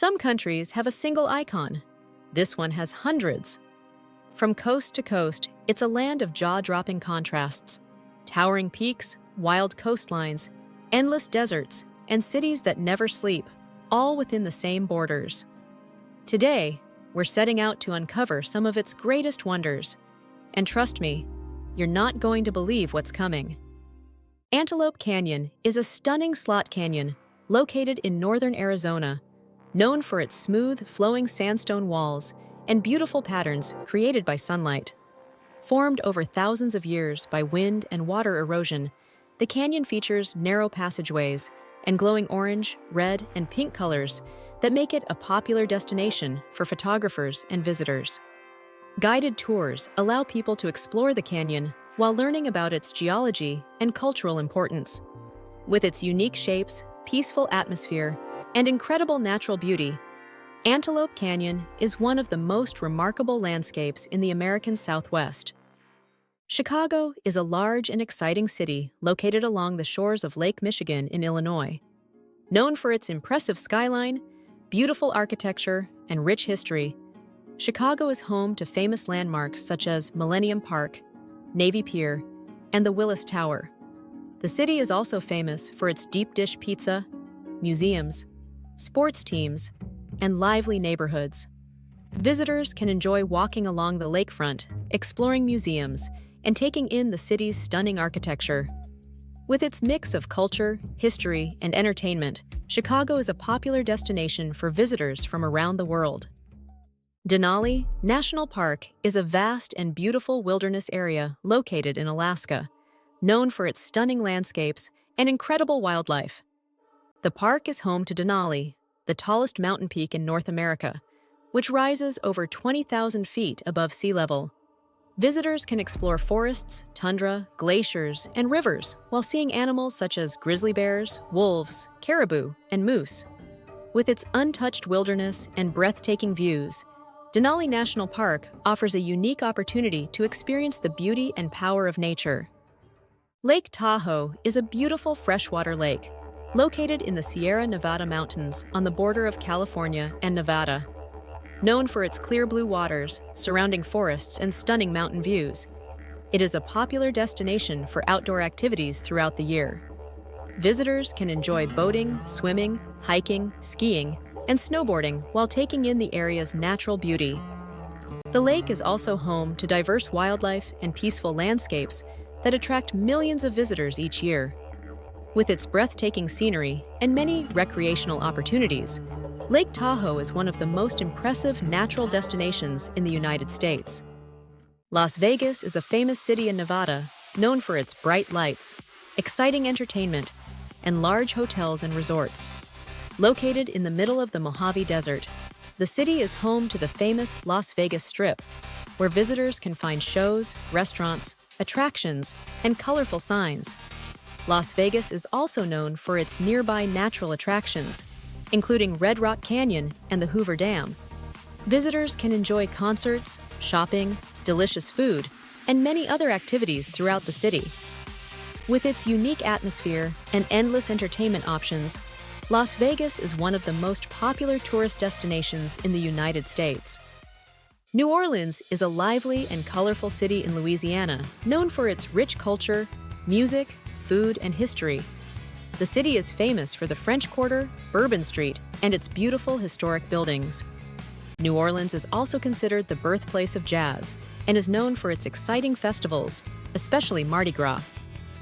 Some countries have a single icon. This one has hundreds. From coast to coast, it's a land of jaw-dropping contrasts. Towering peaks, wild coastlines, endless deserts, and cities that never sleep, all within the same borders. Today, we're setting out to uncover some of its greatest wonders. And trust me, you're not going to believe what's coming. Antelope Canyon is a stunning slot canyon located in northern Arizona, known for its smooth, flowing sandstone walls and beautiful patterns created by sunlight. Formed over thousands of years by wind and water erosion, the canyon features narrow passageways and glowing orange, red, and pink colors that make it a popular destination for photographers and visitors. Guided tours allow people to explore the canyon while learning about its geology and cultural importance. With its unique shapes, peaceful atmosphere, and incredible natural beauty, Antelope Canyon is one of the most remarkable landscapes in the American Southwest. Chicago is a large and exciting city located along the shores of Lake Michigan in Illinois. Known for its impressive skyline, beautiful architecture, and rich history, Chicago is home to famous landmarks such as Millennium Park, Navy Pier, and the Willis Tower. The city is also famous for its deep dish pizza, museums, sports teams, and lively neighborhoods. Visitors can enjoy walking along the lakefront, exploring museums, and taking in the city's stunning architecture. With its mix of culture, history, and entertainment, Chicago is a popular destination for visitors from around the world. Denali National Park is a vast and beautiful wilderness area located in Alaska, known for its stunning landscapes and incredible wildlife. The park is home to Denali, the tallest mountain peak in North America, which rises over 20,000 feet above sea level. Visitors can explore forests, tundra, glaciers, and rivers while seeing animals such as grizzly bears, wolves, caribou, and moose. With its untouched wilderness and breathtaking views, Denali National Park offers a unique opportunity to experience the beauty and power of nature. Lake Tahoe is a beautiful freshwater lake located in the Sierra Nevada mountains on the border of California and Nevada. Known for its clear blue waters, surrounding forests, and stunning mountain views, it is a popular destination for outdoor activities throughout the year. Visitors can enjoy boating, swimming, hiking, skiing, and snowboarding while taking in the area's natural beauty. The lake is also home to diverse wildlife and peaceful landscapes that attract millions of visitors each year. With its breathtaking scenery and many recreational opportunities, Lake Tahoe is one of the most impressive natural destinations in the United States. Las Vegas is a famous city in Nevada, known for its bright lights, exciting entertainment, and large hotels and resorts. Located in the middle of the Mojave Desert, the city is home to the famous Las Vegas Strip, where visitors can find shows, restaurants, attractions, and colorful signs. Las Vegas is also known for its nearby natural attractions, including Red Rock Canyon and the Hoover Dam. Visitors can enjoy concerts, shopping, delicious food, and many other activities throughout the city. With its unique atmosphere and endless entertainment options, Las Vegas is one of the most popular tourist destinations in the United States. New Orleans is a lively and colorful city in Louisiana, known for its rich culture, music, food, and history. The city is famous for the French Quarter, Bourbon Street, and its beautiful historic buildings. New Orleans is also considered the birthplace of jazz and is known for its exciting festivals, especially Mardi Gras.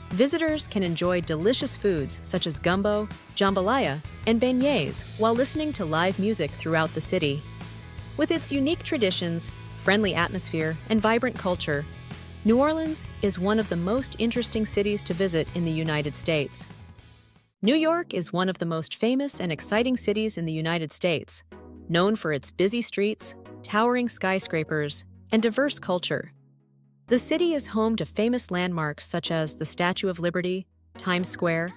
Visitors can enjoy delicious foods such as gumbo, jambalaya, and beignets while listening to live music throughout the city. With its unique traditions, friendly atmosphere, and vibrant culture, New Orleans is one of the most interesting cities to visit in the United States. New York is one of the most famous and exciting cities in the United States, known for its busy streets, towering skyscrapers, and diverse culture. The city is home to famous landmarks such as the Statue of Liberty, Times Square,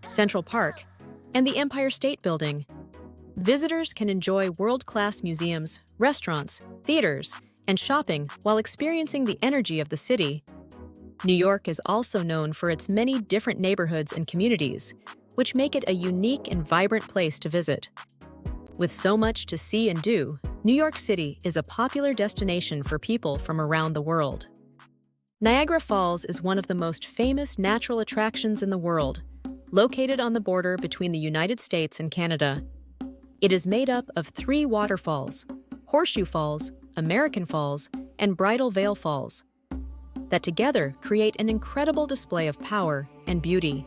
Central Park, and the Empire State Building. Visitors can enjoy world-class museums, restaurants, theaters, and shopping while experiencing the energy of the city. New York is also known for its many different neighborhoods and communities, which make it a unique and vibrant place to visit. With so much to see and do, New York City is a popular destination for people from around the world. Niagara Falls is one of the most famous natural attractions in the world, located on the border between the United States and Canada. It is made up of 3 waterfalls: Horseshoe Falls, American Falls, and Bridal Veil Falls, that together create an incredible display of power and beauty.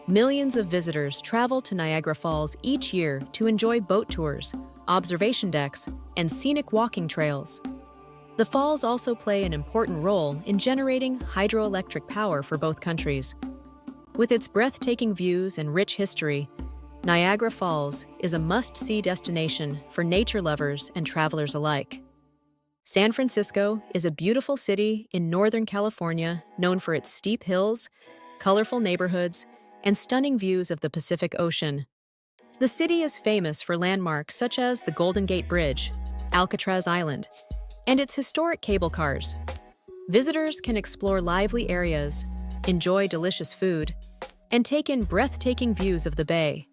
Millions of visitors travel to Niagara Falls each year to enjoy boat tours, observation decks, and scenic walking trails. The falls also play an important role in generating hydroelectric power for both countries. With its breathtaking views and rich history, Niagara Falls is a must-see destination for nature lovers and travelers alike. San Francisco is a beautiful city in Northern California known for its steep hills, colorful neighborhoods, and stunning views of the Pacific Ocean. The city is famous for landmarks such as the Golden Gate Bridge, Alcatraz Island, and its historic cable cars. Visitors can explore lively areas, enjoy delicious food, and take in breathtaking views of the bay.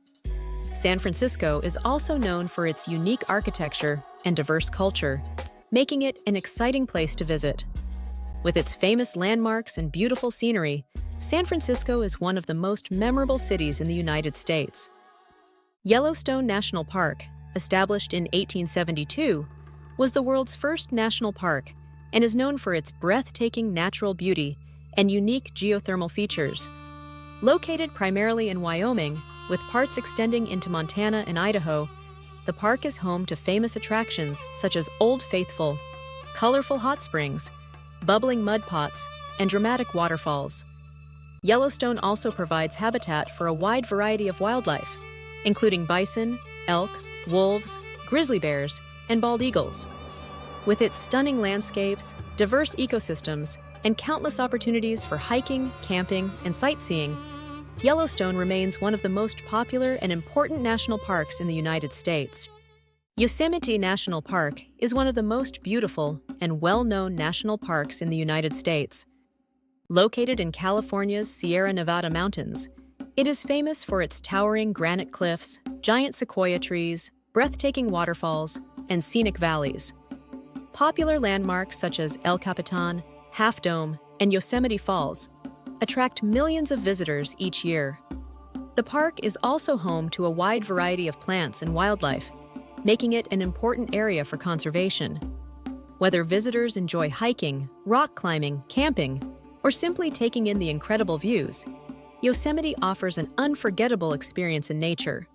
San Francisco is also known for its unique architecture and diverse culture, making it an exciting place to visit. With its famous landmarks and beautiful scenery, San Francisco is one of the most memorable cities in the United States. Yellowstone National Park, established in 1872, was the world's first national park and is known for its breathtaking natural beauty and unique geothermal features. Located primarily in Wyoming, with parts extending into Montana and Idaho, the park is home to famous attractions such as Old Faithful, colorful hot springs, bubbling mud pots, and dramatic waterfalls. Yellowstone also provides habitat for a wide variety of wildlife, including bison, elk, wolves, grizzly bears, and bald eagles. With its stunning landscapes, diverse ecosystems, and countless opportunities for hiking, camping, and sightseeing, Yellowstone remains one of the most popular and important national parks in the United States. Yosemite National Park is one of the most beautiful and well-known national parks in the United States. Located in California's Sierra Nevada mountains, it is famous for its towering granite cliffs, giant sequoia trees, breathtaking waterfalls, and scenic valleys. Popular landmarks such as El Capitan, Half Dome, and Yosemite Falls attract millions of visitors each year. The park is also home to a wide variety of plants and wildlife, making it an important area for conservation. Whether visitors enjoy hiking, rock climbing, camping, or simply taking in the incredible views, Yosemite offers an unforgettable experience in nature.